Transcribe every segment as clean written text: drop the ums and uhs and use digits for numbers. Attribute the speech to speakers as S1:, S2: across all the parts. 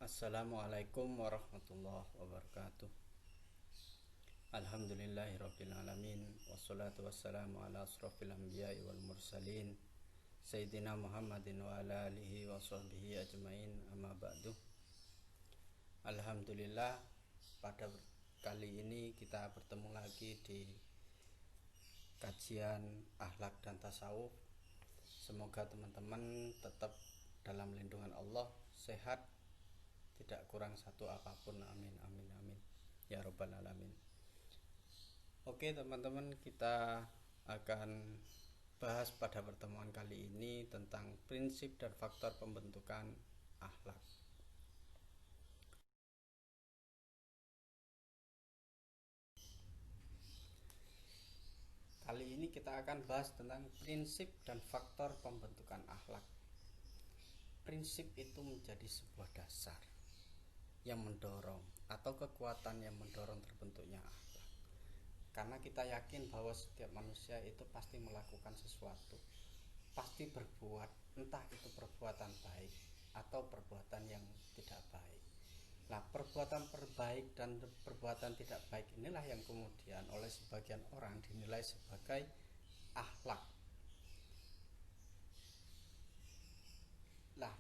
S1: Assalamualaikum warahmatullahi wabarakatuh. Alhamdulillahirabbil alamin wassalatu wassalamu ala asrofil anbiya'i wal mursalin Sayyidina Muhammadin wa ala alihi wa sahbihi ajmain, amma ba'du. Alhamdulillah, pada kali ini kita bertemu lagi di kajian akhlak dan tasawuf. Semoga teman-teman tetap dalam lindungan Allah, sehat, tidak kurang satu apapun, amin amin amin ya robbal alamin. Oke teman-teman, kita akan bahas pada pertemuan kali ini tentang prinsip dan faktor pembentukan akhlak. Kali ini kita akan bahas tentang prinsip dan faktor pembentukan akhlak. Prinsip itu menjadi sebuah dasar yang mendorong atau kekuatan yang mendorong terbentuknya akhlak. Karena kita yakin bahwa setiap manusia itu pasti melakukan sesuatu, pasti berbuat, entah itu perbuatan baik atau perbuatan yang tidak baik. Nah, perbuatan baik dan perbuatan tidak baik inilah yang kemudian oleh sebagian orang dinilai sebagai akhlak. Nah,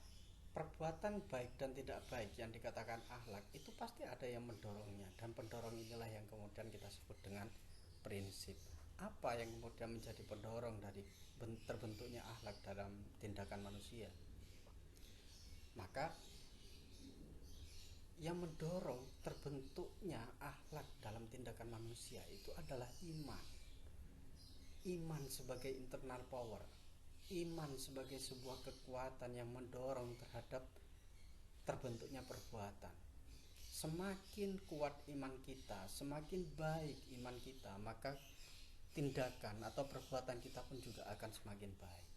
S1: perbuatan baik dan tidak baik yang dikatakan akhlak itu pasti ada yang mendorongnya, dan pendorong inilah yang kemudian kita sebut dengan prinsip. Apa yang kemudian menjadi pendorong dari terbentuknya akhlak dalam tindakan manusia? Maka yang mendorong terbentuknya akhlak dalam tindakan manusia itu adalah iman. Iman sebagai internal power, iman sebagai sebuah kekuatan yang mendorong terhadap terbentuknya perbuatan. Semakin kuat iman kita, semakin baik iman kita, maka tindakan atau perbuatan kita pun juga akan semakin baik.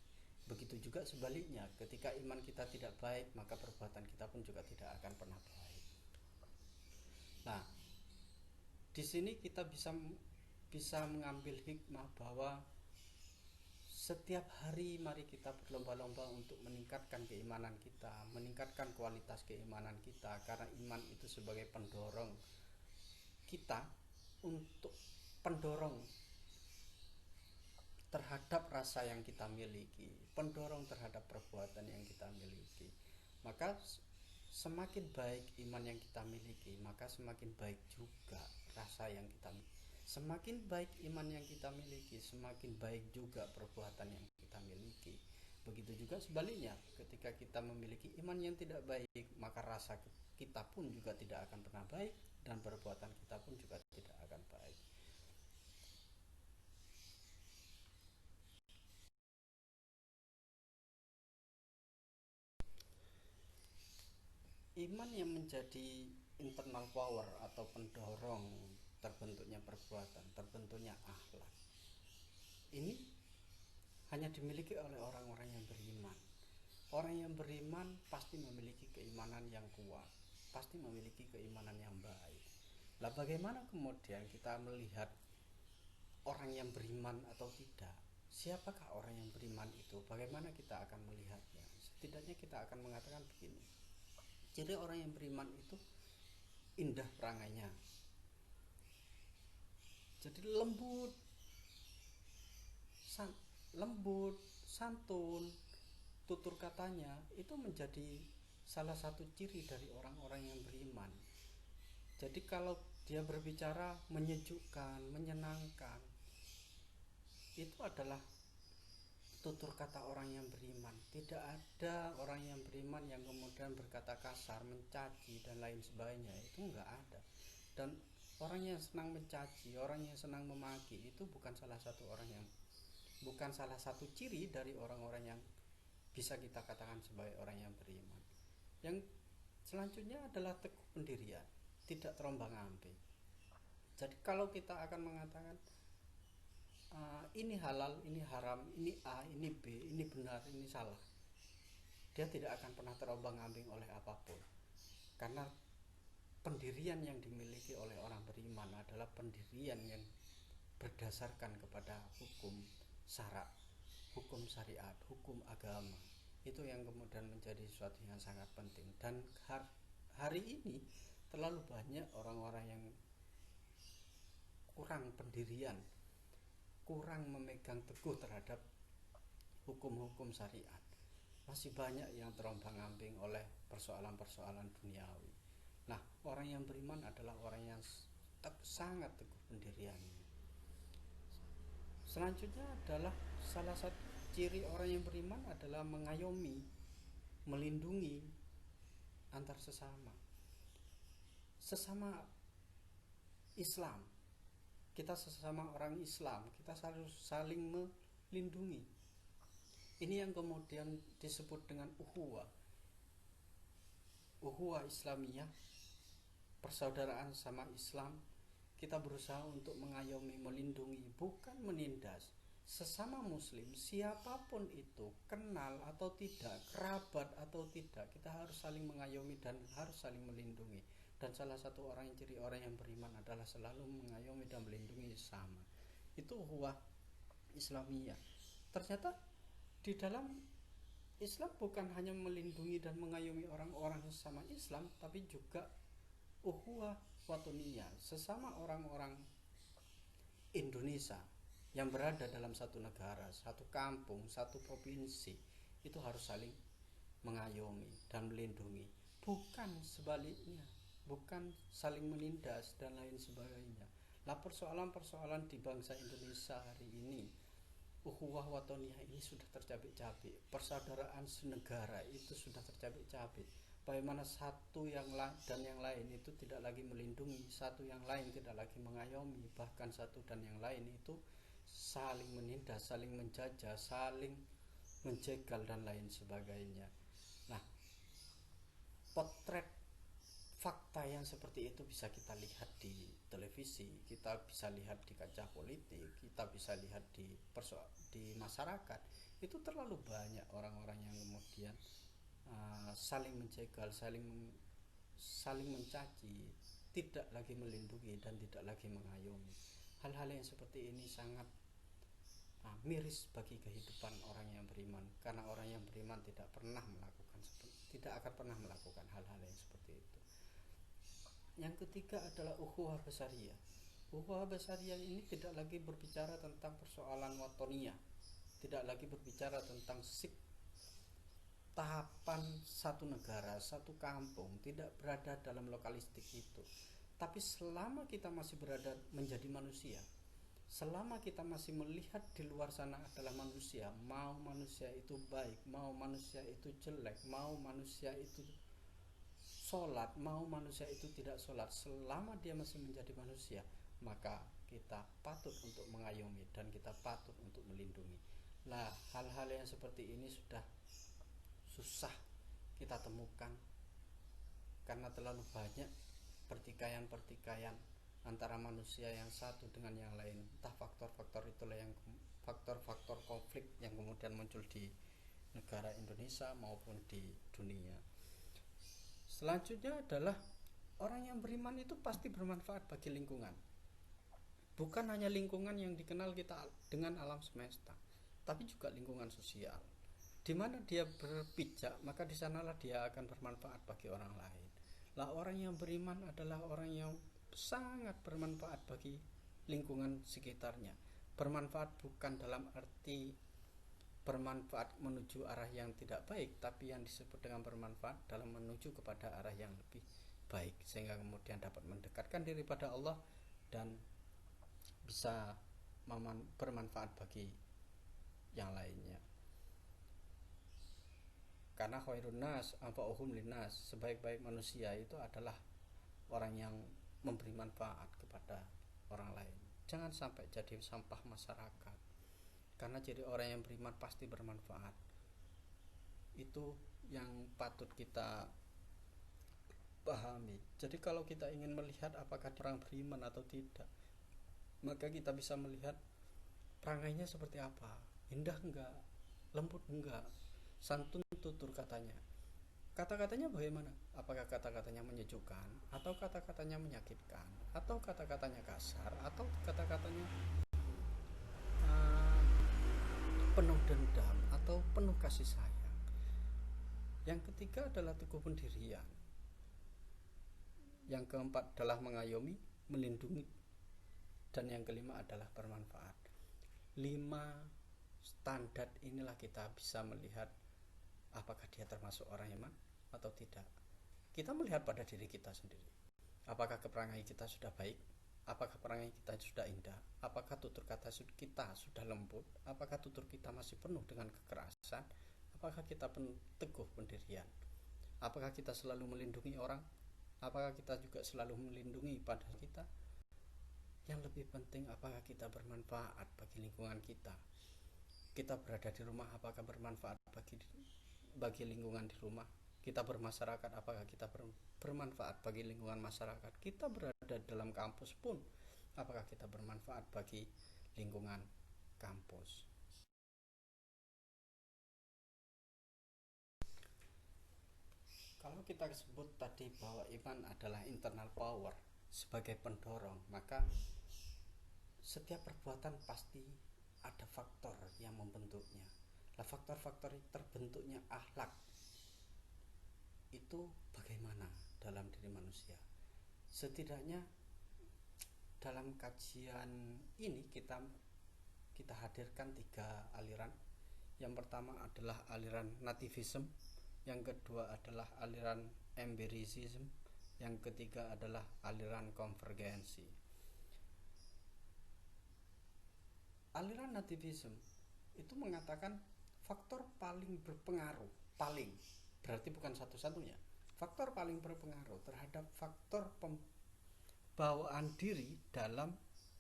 S1: Begitu juga sebaliknya, ketika iman kita tidak baik, maka perbuatan kita pun juga tidak akan pernah baik. Nah, di sini kita bisa mengambil hikmah bahwa setiap hari mari kita berlomba-lomba untuk meningkatkan keimanan kita, meningkatkan kualitas keimanan kita, karena iman itu sebagai pendorong kita untuk pendorong terhadap rasa yang kita miliki, pendorong terhadap perbuatan yang kita miliki. Maka semakin baik iman yang kita miliki, maka semakin baik juga rasa yang kita miliki. Semakin baik iman yang kita miliki, semakin baik juga perbuatan yang kita miliki. Begitu juga sebaliknya, ketika kita memiliki iman yang tidak baik, maka rasa kita pun juga tidak akan pernah baik, dan perbuatan kita pun juga tidak akan baik. Iman yang menjadi internal power atau pendorong terbentuknya perbuatan, terbentuknya akhlak, ini hanya dimiliki oleh orang-orang yang beriman. Orang yang beriman pasti memiliki keimanan yang kuat, pasti memiliki keimanan yang baik. Lah bagaimana kemudian kita melihat orang yang beriman atau tidak? Siapakah orang yang beriman itu? Bagaimana kita akan melihatnya? Setidaknya kita akan mengatakan begini. Jadi orang yang beriman itu indah perangainya, jadi lembut, santun, tutur katanya itu menjadi salah satu ciri dari orang-orang yang beriman. Jadi kalau dia berbicara menyejukkan, menyenangkan, itu adalah tutur kata orang yang beriman. Tidak ada orang yang beriman yang kemudian berkata kasar, mencaci dan lain sebagainya, itu enggak ada. Dan orang yang senang mencaci, orang yang senang memaki, itu bukan salah satu ciri dari orang-orang yang bisa kita katakan sebagai orang yang beriman. Yang selanjutnya adalah teguh pendirian, tidak terombang-ambing. Jadi kalau kita akan mengatakan ini halal, ini haram, ini A, ini B, ini benar, ini salah, dia tidak akan pernah terombang-ambing oleh apapun. Karena pendirian yang dimiliki oleh orang beriman adalah pendirian yang berdasarkan kepada hukum syara, hukum syariat, hukum agama. Itu yang kemudian menjadi sesuatu yang sangat penting, dan hari ini terlalu banyak orang-orang yang kurang pendirian, kurang memegang teguh terhadap hukum-hukum syariat. Masih banyak yang terombang-ambing oleh persoalan-persoalan duniawi. Nah, orang yang beriman adalah orang yang sangat teguh pendiriannya. Selanjutnya adalah salah satu ciri orang yang beriman adalah mengayomi, melindungi antar sesama. Sesama Islam, kita sesama orang Islam, kita harus saling melindungi. Ini yang kemudian disebut dengan ukhuwah Islamiyah, persaudaraan sama Islam. Kita berusaha untuk mengayomi, melindungi, bukan menindas sesama muslim, siapapun itu, kenal atau tidak, kerabat atau tidak, kita harus saling mengayomi dan harus saling melindungi. Dan salah satu ciri orang yang beriman adalah selalu mengayomi dan melindungi sesama. Itu ukhuwah Islamiyah. Ternyata di dalam Islam bukan hanya melindungi dan mengayomi orang-orang sesama Islam, tapi juga ukhuwah watoniyah, sesama orang-orang Indonesia yang berada dalam satu negara, satu kampung, satu provinsi, itu harus saling mengayomi dan melindungi, bukan sebaliknya, bukan saling menindas dan lain sebagainya. Nah, persoalan-persoalan di bangsa Indonesia hari ini, ukhuwah watoniyah ini sudah tercabik-cabik, persaudaraan senegara itu sudah tercabik-cabik. Bagaimana satu yang dan yang lain itu tidak lagi melindungi, satu yang lain tidak lagi mengayomi, bahkan satu dan yang lain itu saling menindas, saling menjajah, saling menjegal dan lain sebagainya. Nah, potret fakta yang seperti itu bisa kita lihat di televisi, kita bisa lihat di kancah politik, kita bisa lihat di masyarakat. Itu terlalu banyak orang-orang yang kemudian saling menjegal, saling mencaci, tidak lagi melindungi dan tidak lagi mengayomi. Hal-hal yang seperti ini sangat miris bagi kehidupan orang yang beriman, karena orang yang beriman tidak akan pernah melakukan hal-hal yang seperti itu. Yang ketiga adalah ukhuwah besariyah. Ukhuwah besariyah ini tidak lagi berbicara tentang persoalan watoniyah, tidak lagi berbicara tentang tahapan satu negara, satu kampung, tidak berada dalam lokalistik itu. Tapi selama kita masih berada menjadi manusia, selama kita masih melihat di luar sana adalah manusia, mau manusia itu baik, mau manusia itu jelek, mau manusia itu sholat, mau manusia itu tidak sholat, selama dia masih menjadi manusia, maka kita patut untuk mengayomi dan kita patut untuk melindungi. Nah, hal-hal yang seperti ini sudah susah kita temukan karena terlalu banyak pertikaian antara manusia yang satu dengan yang lain. Entah faktor-faktor itulah yang faktor-faktor konflik yang kemudian muncul di negara Indonesia maupun di dunia. Selanjutnya adalah orang yang beriman itu pasti bermanfaat bagi lingkungan. Bukan hanya lingkungan yang dikenal kita dengan alam semesta, tapi juga lingkungan sosial. Di mana dia berpijak, maka di sanalah dia akan bermanfaat bagi orang lain. Lah, orang yang beriman adalah orang yang sangat bermanfaat bagi lingkungan sekitarnya. Bermanfaat bukan dalam arti bermanfaat menuju arah yang tidak baik, tapi yang disebut dengan bermanfaat dalam menuju kepada arah yang lebih baik, sehingga kemudian dapat mendekatkan diri pada Allah dan bisa bermanfaat bagi yang lainnya. Karena khairun nas anfa'uhum linnas, sebaik-baik manusia itu adalah orang yang memberi manfaat kepada orang lain. Jangan sampai jadi sampah masyarakat, karena jadi orang yang beriman pasti bermanfaat. Itu yang patut kita pahami. Jadi kalau kita ingin melihat apakah orang beriman atau tidak, maka kita bisa melihat perangainya seperti apa. Indah enggak, lembut enggak, santun tutur katanya. Kata-katanya bagaimana? Apakah kata-katanya menyejukkan, atau kata-katanya menyakitkan, atau kata-katanya kasar, atau kata-katanya penuh dendam atau penuh kasih sayang. Yang ketiga adalah teguh pendirian. yang keempat adalah mengayomi, melindungi, dan yang kelima adalah bermanfaat. 5 standar inilah kita bisa melihat apakah dia termasuk orang iman atau tidak. Kita melihat pada diri kita sendiri. Apakah keperangai kita sudah baik? Apakah perangai kita sudah indah? Apakah tutur kata kita sudah lembut? Apakah tutur kita masih penuh dengan kekerasan? Apakah kita teguh pendirian? Apakah kita selalu melindungi orang? Apakah kita juga selalu melindungi pada kita? Yang lebih penting, apakah kita bermanfaat bagi lingkungan kita? Kita berada di rumah, apakah bermanfaat bagi lingkungan di rumah? Kita bermasyarakat, apakah kita bermanfaat bagi lingkungan masyarakat? Kita berada dalam kampus pun, apakah kita bermanfaat bagi lingkungan kampus? Kalau kita sebut tadi bahwa iman adalah internal power sebagai pendorong, maka setiap perbuatan pasti ada faktor yang membentuknya. Nah, faktor-faktor terbentuknya akhlak itu bagaimana dalam diri manusia? Setidaknya dalam kajian ini kita hadirkan 3 aliran. Yang pertama adalah aliran nativism, yang kedua adalah aliran empiricism, yang ketiga adalah aliran konvergensi. Aliran nativism itu mengatakan faktor paling berpengaruh, paling berarti bukan satu-satunya, faktor paling berpengaruh terhadap faktor pembawaan diri dalam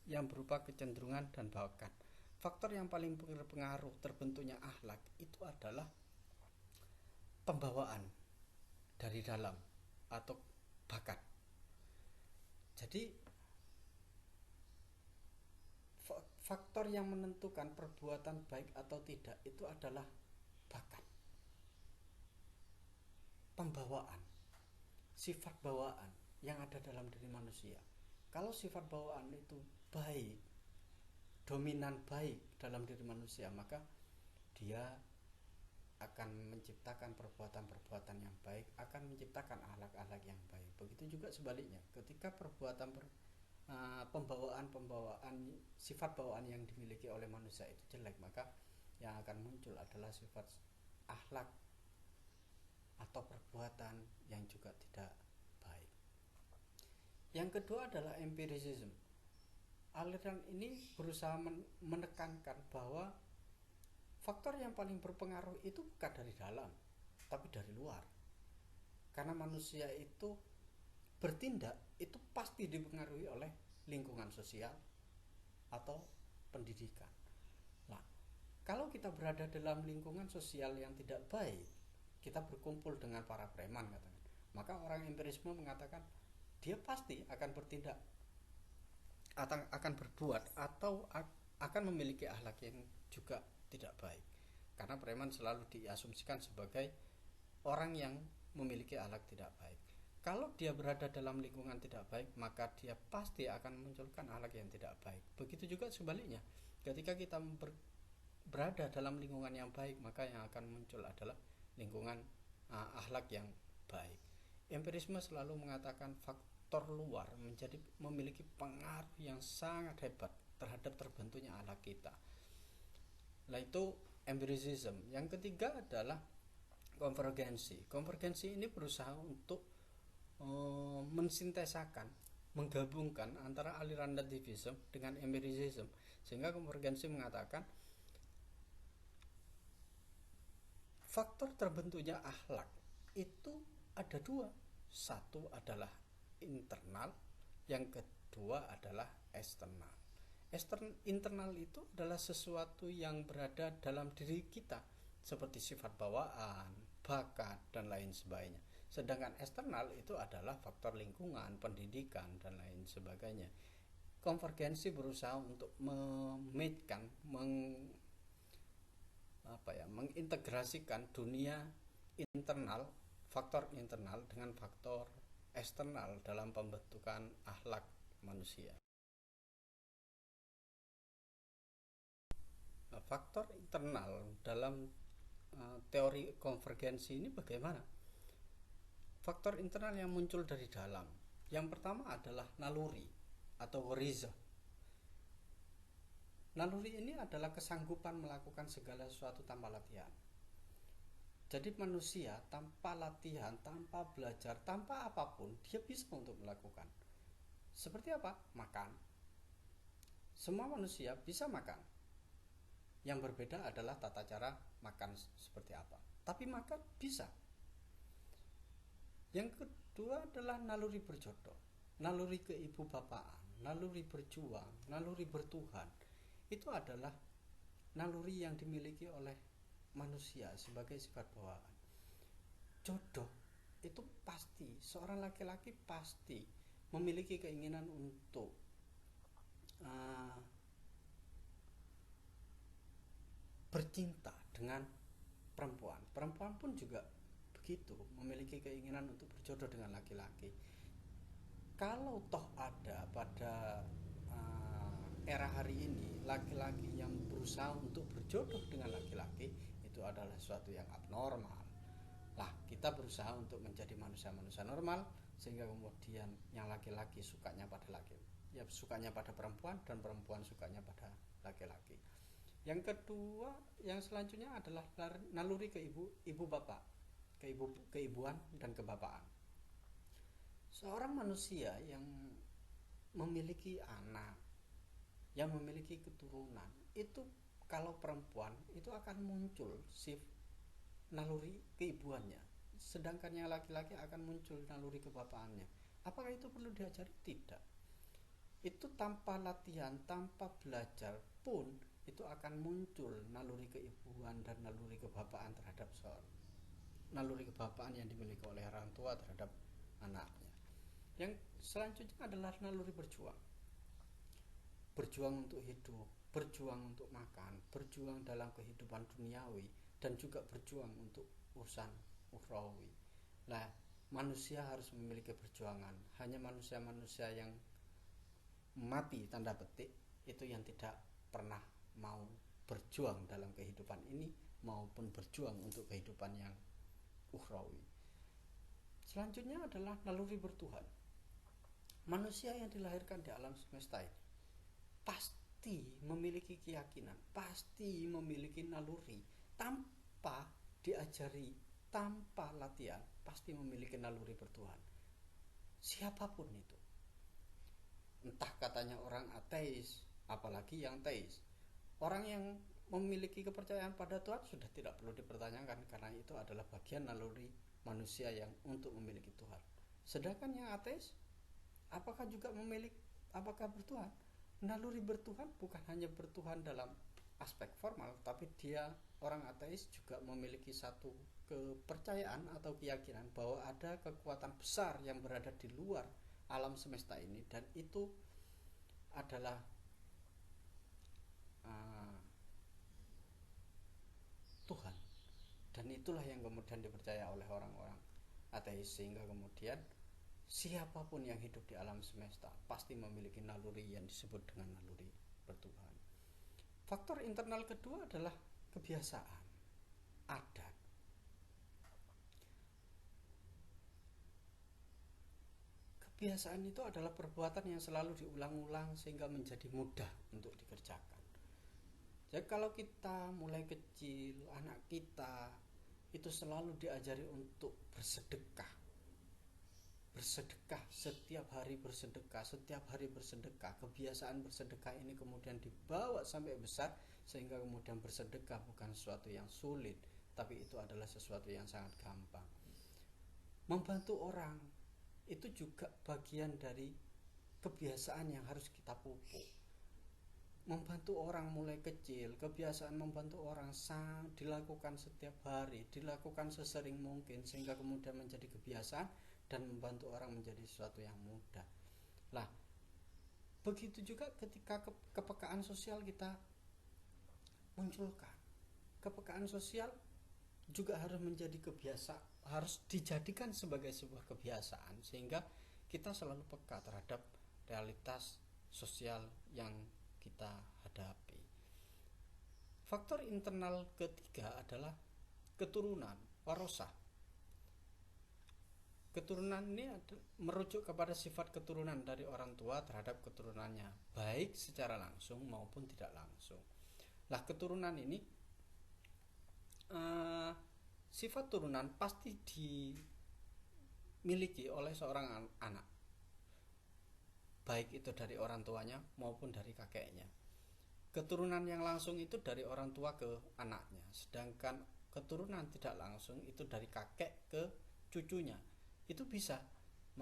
S1: yang berupa kecenderungan dan bakat. Faktor yang paling berpengaruh terbentuknya akhlak itu adalah pembawaan dari dalam atau bakat. Jadi faktor yang menentukan perbuatan baik atau tidak itu adalah bakat, pembawaan, sifat bawaan yang ada dalam diri manusia. Kalau sifat bawaan itu baik, dominan baik dalam diri manusia, maka dia akan menciptakan perbuatan-perbuatan yang baik, akan menciptakan akhlak-akhlak yang baik. Begitu juga sebaliknya, ketika pembawaan sifat bawaan yang dimiliki oleh manusia itu jelek, maka yang akan muncul adalah sifat akhlak atau perbuatan yang juga tidak baik. Yang kedua adalah empiricism. Aliran ini berusaha menekankan bahwa faktor yang paling berpengaruh itu bukan dari dalam, tapi dari luar. Karena manusia itu bertindak itu pasti dipengaruhi oleh lingkungan sosial atau pendidikan. Nah, kalau kita berada dalam lingkungan sosial yang tidak baik, kita berkumpul dengan para preman katakan, maka orang empirisme mengatakan dia pasti akan bertindak, akan berbuat atau akan memiliki akhlak yang juga tidak baik. Karena preman selalu diasumsikan sebagai orang yang memiliki akhlak tidak baik. Kalau dia berada dalam lingkungan tidak baik, maka dia pasti akan memunculkan akhlak yang tidak baik. Begitu juga sebaliknya, ketika kita berada dalam lingkungan yang baik, maka yang akan muncul adalah lingkungan akhlak yang baik. Empirisme selalu mengatakan faktor luar memiliki pengaruh yang sangat hebat terhadap terbentuknya akhlak kita. Nah, itu empiricism. Yang ketiga adalah konvergensi. Konvergensi ini berusaha untuk mensintesakan, menggabungkan antara aliran nativism dengan empiricism, sehingga konvergensi mengatakan faktor terbentuknya akhlak itu ada 2. Satu adalah internal, yang kedua adalah eksternal. Internal itu adalah sesuatu yang berada dalam diri kita, seperti sifat bawaan, bakat, dan lain sebagainya. Sedangkan eksternal itu adalah faktor lingkungan, pendidikan, dan lain sebagainya. Konvergensi berusaha untuk mengintegrasikan dunia internal, faktor internal dengan faktor eksternal dalam pembentukan akhlak manusia. Faktor internal dalam teori konvergensi ini bagaimana? Faktor internal yang muncul dari dalam Yang pertama adalah naluri atau ghariza. Naluri ini adalah kesanggupan melakukan segala sesuatu tanpa latihan. Jadi manusia tanpa latihan, tanpa belajar, tanpa apapun, dia bisa untuk melakukan. Seperti apa? Makan. Semua manusia bisa makan. Yang berbeda adalah tata cara makan seperti apa. Tapi makan bisa. Yang kedua adalah naluri berjodoh, naluri keibubapaan, naluri berjuang, naluri bertuhan. Itu adalah naluri yang dimiliki oleh manusia sebagai sifat bawaan. Jodoh itu pasti, seorang laki-laki pasti memiliki keinginan untuk bercinta dengan perempuan. Perempuan pun juga begitu, memiliki keinginan untuk berjodoh dengan laki-laki. Kalau toh ada pada era hari ini laki-laki yang berusaha untuk berjodoh dengan laki-laki, itu adalah sesuatu yang abnormal. Lah, kita berusaha untuk menjadi manusia-manusia normal, sehingga kemudian yang laki-laki sukanya pada sukanya pada perempuan, dan perempuan sukanya pada laki-laki. Yang kedua, yang selanjutnya adalah naluri ibu bapak, keibuan dan kebapaan. Seorang manusia yang memiliki anak, yang memiliki keturunan, itu kalau perempuan itu akan muncul naluri keibuannya, sedangkan yang laki-laki akan muncul naluri kebapaannya. Apakah itu perlu diajari? Tidak. Itu tanpa latihan, tanpa belajar pun itu akan muncul naluri keibuan dan naluri kebapaan terhadap naluri kebapaan yang dimiliki oleh orang tua terhadap anaknya. Yang selanjutnya adalah naluri berjuang. Berjuang untuk hidup, berjuang untuk makan, berjuang dalam kehidupan duniawi, dan juga berjuang untuk urusan ukhrawi. Nah, manusia harus memiliki perjuangan. Hanya manusia-manusia yang mati tanda petik itu yang tidak pernah mau berjuang dalam kehidupan ini maupun berjuang untuk kehidupan yang ukhrawi. Selanjutnya adalah naluri bertuhan. Manusia yang dilahirkan di alam semesta ini pasti memiliki keyakinan, pasti memiliki naluri, tanpa diajari, tanpa latihan, pasti memiliki naluri bertuhan. Siapapun itu, entah katanya orang ateis, apalagi yang teis. Orang yang memiliki kepercayaan pada Tuhan sudah tidak perlu dipertanyakan, karena itu adalah bagian naluri manusia yang untuk memiliki Tuhan. Sedangkan yang ateis, apakah bertuhan? Naluri bertuhan bukan hanya bertuhan dalam aspek formal, tapi dia, orang ateis, juga memiliki satu kepercayaan atau keyakinan bahwa ada kekuatan besar yang berada di luar alam semesta ini, dan itu adalah Tuhan. Dan itulah yang kemudian dipercaya oleh orang-orang ateis, sehingga kemudian siapapun yang hidup di alam semesta pasti memiliki naluri yang disebut dengan naluri bertuhan. Faktor internal kedua adalah kebiasaan, adat. Kebiasaan itu adalah perbuatan yang selalu diulang-ulang sehingga menjadi mudah untuk dikerjakan. Jadi kalau kita mulai kecil, anak kita itu selalu diajari untuk bersedekah, setiap hari bersedekah, kebiasaan bersedekah ini kemudian dibawa sampai besar, sehingga kemudian bersedekah bukan sesuatu yang sulit, tapi itu adalah sesuatu yang sangat gampang. Membantu orang itu juga bagian dari kebiasaan yang harus kita pupuk. Membantu orang mulai kecil, kebiasaan membantu orang dilakukan setiap hari, dilakukan sesering mungkin, sehingga kemudian menjadi kebiasaan dan membantu orang menjadi sesuatu yang mudah. Lah, begitu juga ketika kepekaan sosial kita munculkan. Kepekaan sosial juga harus menjadi kebiasaan, harus dijadikan sebagai sebuah kebiasaan, sehingga kita selalu peka terhadap realitas sosial yang kita hadapi. Faktor internal ketiga adalah keturunan, warosah. Keturunan ini merujuk kepada sifat keturunan dari orang tua terhadap keturunannya, baik secara langsung maupun tidak langsung. Lah, keturunan ini sifat turunan pasti dimiliki oleh seorang anak, baik itu dari orang tuanya maupun dari kakeknya. Keturunan yang langsung itu dari orang tua ke anaknya, sedangkan keturunan tidak langsung itu dari kakek ke cucunya. Itu bisa.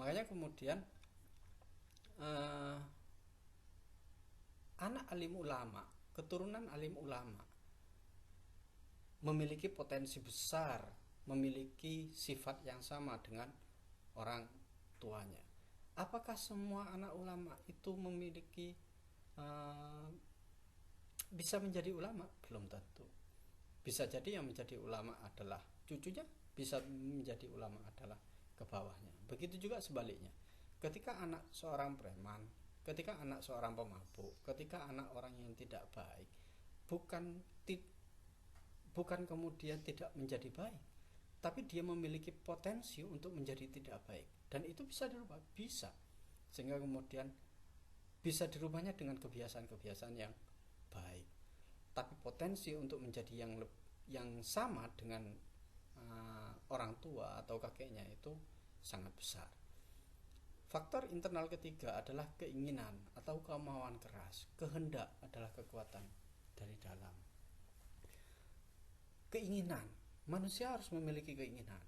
S1: Makanya kemudian anak alim ulama, keturunan alim ulama memiliki potensi besar, memiliki sifat yang sama dengan orang tuanya. Apakah semua anak ulama itu memiliki bisa menjadi ulama? Belum tentu. Bisa jadi yang menjadi ulama adalah cucunya, bisa menjadi ulama adalah ke bawahnya. Begitu juga sebaliknya. Ketika anak seorang preman, ketika anak seorang pemabuk, ketika anak orang yang tidak baik, bukan kemudian tidak menjadi baik, tapi dia memiliki potensi untuk menjadi tidak baik, dan itu bisa dirubah, bisa, sehingga kemudian bisa dirubahnya dengan kebiasaan-kebiasaan yang baik. Tapi potensi untuk menjadi yang sama dengan orang tua atau kakeknya itu sangat besar. Faktor internal ketiga adalah keinginan atau kemauan keras. Kehendak adalah kekuatan dari dalam. Keinginan, manusia harus memiliki keinginan.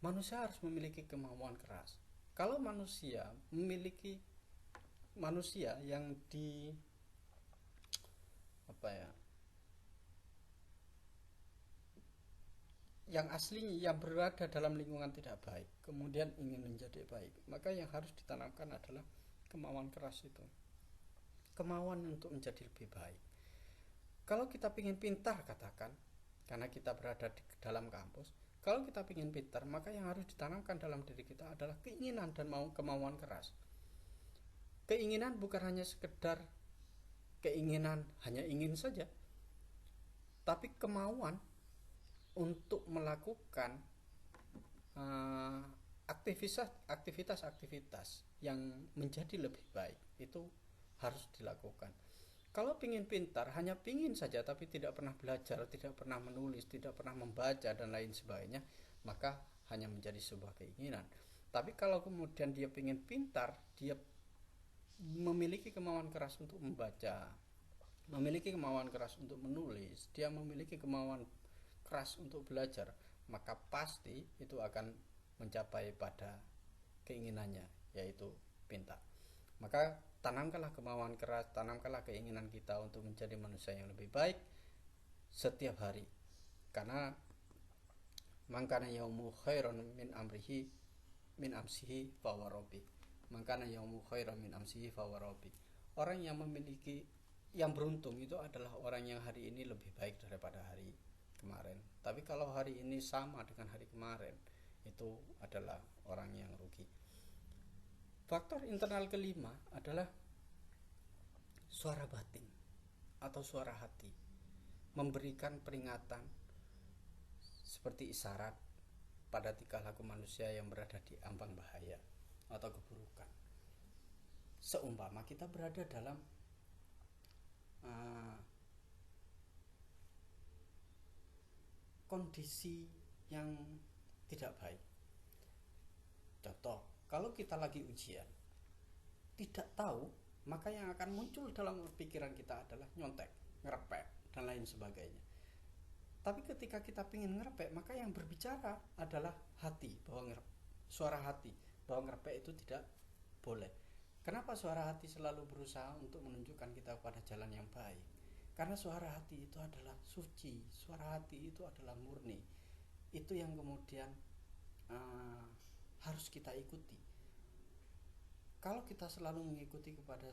S1: Manusia harus memiliki kemauan keras. Kalau manusia yang yang aslinya yang berada dalam lingkungan tidak baik, kemudian ingin menjadi baik, maka yang harus ditanamkan adalah kemauan keras itu, kemauan untuk menjadi lebih baik. Kalau kita ingin pintar, katakan, karena kita berada di dalam kampus, kalau kita ingin pintar, maka yang harus ditanamkan dalam diri kita adalah keinginan dan kemauan keras. Keinginan bukan hanya sekedar keinginan, hanya ingin saja, tapi kemauan untuk melakukan aktivitas-aktivitas yang menjadi lebih baik itu harus dilakukan. Kalau ingin pintar, hanya ingin saja tapi tidak pernah belajar, tidak pernah menulis, tidak pernah membaca dan lain sebagainya, maka hanya menjadi sebuah keinginan. Tapi kalau kemudian dia ingin pintar, dia memiliki kemauan keras untuk membaca, memiliki kemauan keras untuk menulis, dia memiliki kemauan keras untuk belajar, maka pasti itu akan mencapai pada keinginannya, yaitu pintar. Maka tanamkanlah kemauan keras, tanamkanlah keinginan kita untuk menjadi manusia yang lebih baik setiap hari. Karena mangkana yaumu khairan min amsihi fawarobi. Mangkana yaumu khairan min amsihi fawarobi. Orang yang beruntung itu adalah orang yang hari ini lebih baik daripada hari kemarin. Tapi kalau hari ini sama dengan hari kemarin, itu adalah orang yang rugi. Faktor internal kelima adalah suara batin atau suara hati, memberikan peringatan seperti isyarat pada tingkah laku manusia yang berada di ambang bahaya atau keburukan. Seumpama kita berada dalam kondisi yang tidak baik. Contoh, kalau kita lagi ujian, tidak tahu, maka yang akan muncul dalam pikiran kita adalah nyontek, ngerepek, dan lain sebagainya. Tapi ketika kita ingin ngerepek, maka yang berbicara adalah hati, suara hati, bahwa ngerepek itu tidak boleh. Kenapa suara hati selalu berusaha untuk menunjukkan kita pada jalan yang baik? Karena suara hati itu adalah suci, suara hati itu adalah murni. Itu yang kemudian harus kita ikuti. Kalau kita selalu mengikuti pada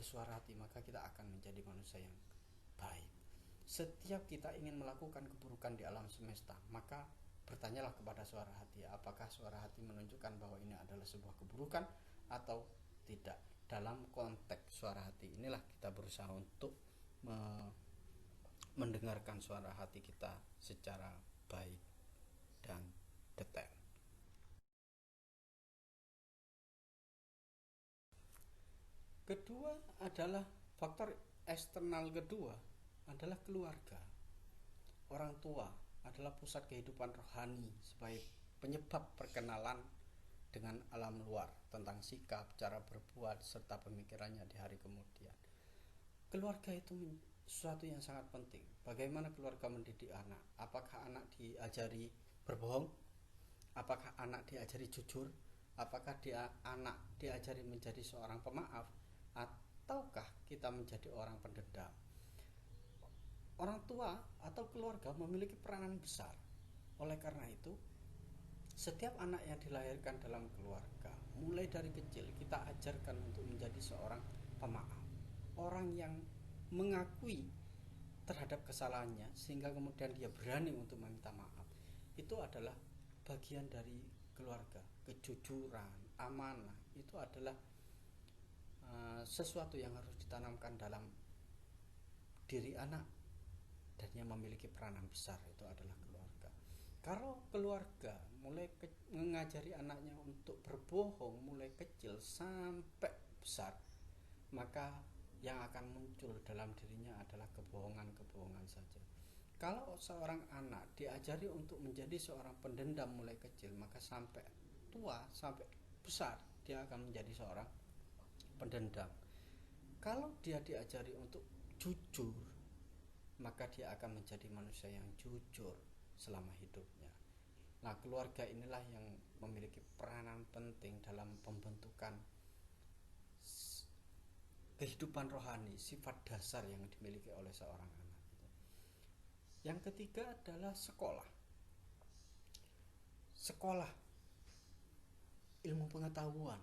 S1: suara hati, maka kita akan menjadi manusia yang baik. Setiap kita ingin melakukan keburukan di alam semesta, maka bertanyalah kepada suara hati, apakah suara hati menunjukkan bahwa ini adalah sebuah keburukan atau tidak. Dalam konteks suara hati inilah kita berusaha untuk mendengarkan suara hati kita secara baik dan detail. Kedua adalah faktor eksternal kedua adalah keluarga. Orang tua adalah pusat kehidupan rohani sebagai penyebab perkenalan dengan alam luar tentang sikap, cara berbuat, serta pemikirannya di hari kemudian. Keluarga itu sesuatu yang sangat penting. Bagaimana keluarga mendidik anak? Apakah anak diajari berbohong? Apakah anak diajari jujur? Apakah anak diajari menjadi seorang pemaaf? Ataukah kita menjadi orang pendendam? Orang tua atau keluarga memiliki peranan besar. Oleh karena itu, setiap anak yang dilahirkan dalam keluarga, mulai dari kecil kita ajarkan untuk menjadi seorang pemaaf, orang yang mengakui terhadap kesalahannya sehingga kemudian dia berani untuk meminta maaf. Itu adalah bagian dari keluarga. Kejujuran, amanah itu adalah sesuatu yang harus ditanamkan dalam diri anak, dan yang memiliki peranan besar itu adalah keluarga. Kalau keluarga mulai mengajari anaknya untuk berbohong mulai kecil sampai besar, maka yang akan muncul dalam dirinya adalah kebohongan-kebohongan saja. Kalau seorang anak diajari untuk menjadi seorang pendendam mulai kecil, maka sampai tua, sampai besar dia akan menjadi seorang pendendam. Kalau dia diajari untuk jujur, maka dia akan menjadi manusia yang jujur selama hidupnya. Nah, keluarga inilah yang memiliki peranan penting dalam pembentukan kehidupan rohani, sifat dasar yang dimiliki oleh seorang anak. Yang ketiga adalah sekolah. Sekolah, ilmu pengetahuan.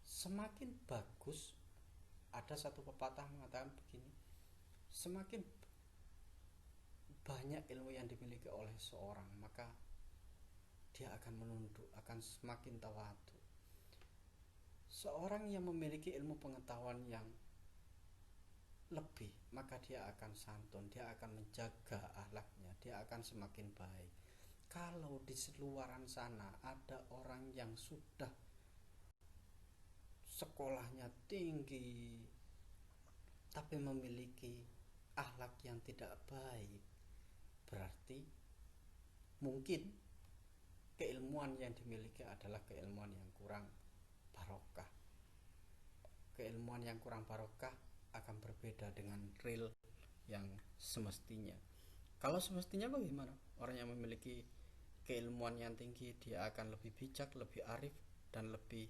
S1: Semakin bagus, ada satu pepatah mengatakan begini, semakin banyak ilmu yang dimiliki oleh seorang, maka dia akan menunduk, akan semakin tawadu. Seorang yang memiliki ilmu pengetahuan yang lebih, maka dia akan santun, dia akan menjaga akhlaknya, dia akan semakin baik. Kalau di luaran sana ada orang yang sudah sekolahnya tinggi tapi memiliki akhlak yang tidak baik, berarti mungkin keilmuan yang dimiliki adalah keilmuan yang kurang barokah. Keilmuan yang kurang barokah akan berbeda dengan real yang semestinya. Kalau semestinya bagaimana? Orang yang memiliki keilmuan yang tinggi, dia akan lebih bijak, lebih arif, dan lebih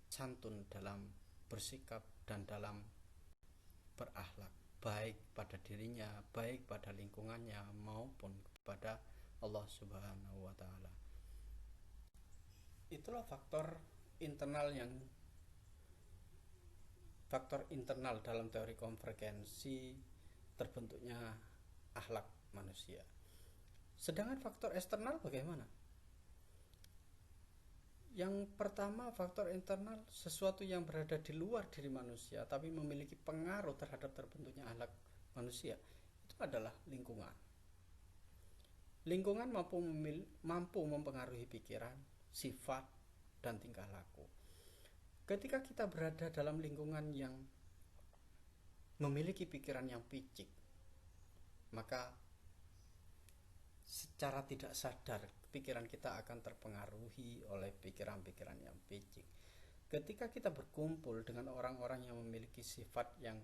S1: santun dalam bersikap dan dalam berakhlak, baik pada dirinya, baik pada lingkungannya, maupun kepada Allah Subhanahu wa Ta'ala. Itulah faktor internal dalam teori konvergensi terbentuknya akhlak manusia. Sedangkan faktor eksternal bagaimana? Yang pertama, faktor internal, sesuatu yang berada di luar diri manusia tapi memiliki pengaruh terhadap terbentuknya akhlak manusia, itu adalah lingkungan. Lingkungan mampu mempengaruhi pikiran, sifat, dan tingkah laku. Ketika kita berada dalam lingkungan yang memiliki pikiran yang picik, maka secara tidak sadar pikiran kita akan terpengaruhi oleh pikiran-pikiran yang picik. Ketika kita berkumpul dengan orang-orang yang memiliki sifat yang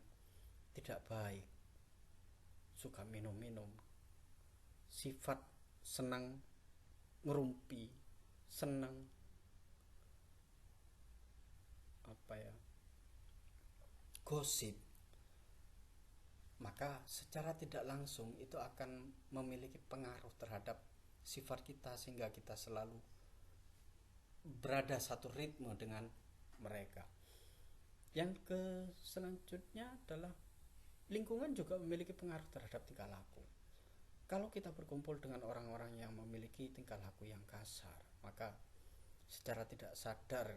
S1: tidak baik, suka minum-minum, sifat senang ngerumpi, senang gosip, maka secara tidak langsung itu akan memiliki pengaruh terhadap sifat kita sehingga kita selalu berada satu ritme dengan mereka. Yang selanjutnya adalah lingkungan juga memiliki pengaruh terhadap tingkah laku. Kalau kita berkumpul dengan orang-orang yang memiliki tingkah laku yang kasar, maka secara tidak sadar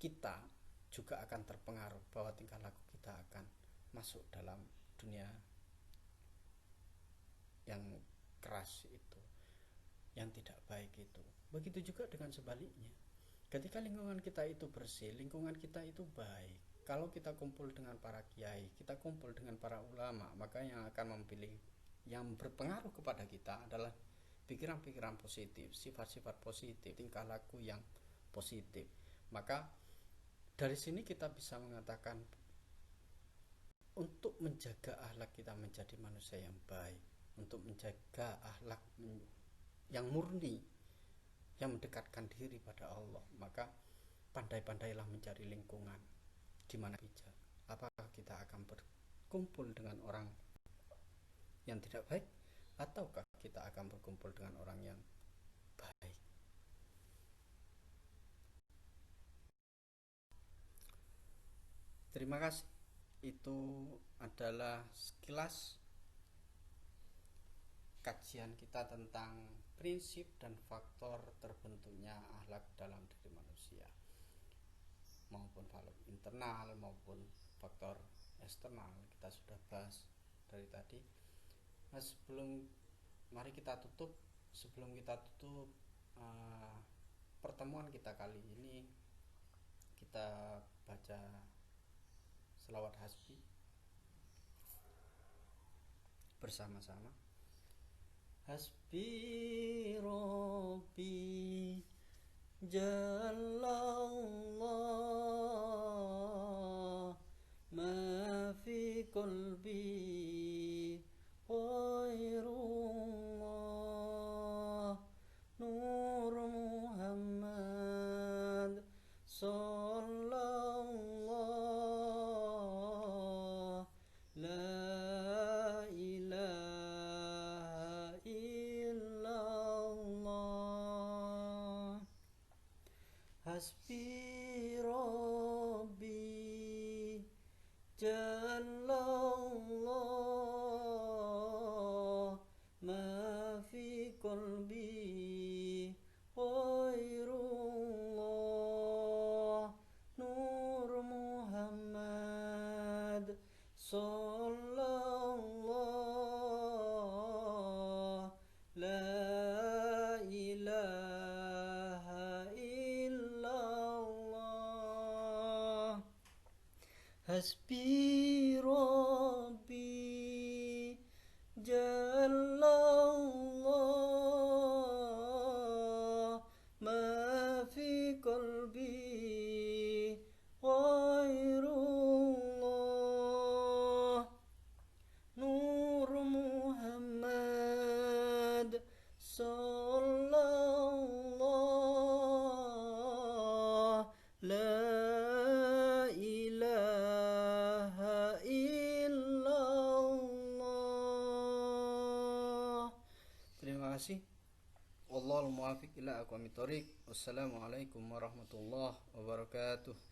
S1: kita juga akan terpengaruh bahwa tingkah laku kita akan masuk dalam dunia yang keras itu, yang tidak baik itu. Begitu juga dengan sebaliknya. Ketika lingkungan kita itu bersih, lingkungan kita itu baik, kalau kita kumpul dengan para kiai, kita kumpul dengan para ulama, maka yang akan memilih, yang berpengaruh kepada kita adalah pikiran-pikiran positif, sifat-sifat positif, tingkah laku yang positif. Maka dari sini kita bisa mengatakan untuk menjaga akhlak kita menjadi manusia yang baik, untuk menjaga akhlak yang murni, yang mendekatkan diri pada Allah, maka pandai-pandailah mencari lingkungan di mana bijak. Apakah kita akan berkumpul dengan orang yang tidak baik, ataukah kita akan berkumpul dengan orang yang baik? Terima kasih. Itu adalah sekilas kajian kita tentang prinsip dan faktor terbentuknya akhlak dalam diri manusia, maupun faktor internal maupun faktor eksternal. Kita sudah bahas dari tadi. Nah, mari kita tutup. Sebelum kita tutup pertemuan kita kali ini, kita baca selawat hasbi bersama-sama. Hasbi Rabbi Jalallah ma fi qalbi ghairullah Nur Muhammad sallallahu la ilaha illallah. Hasbi Rabbi Jalallah ma fi qalbi ghairullah Nur Muhammad sallallahu la ilaha illallah. Hasbi Rabbi Jalallah ma fi qalbi ghairullah Nur Muhammad sallallahu la ilaha illallah. Terima kasih. Wallahul muwaffiq ila aqwamit thoriq. Wassalamualaikum warahmatullahi wabarakatuh.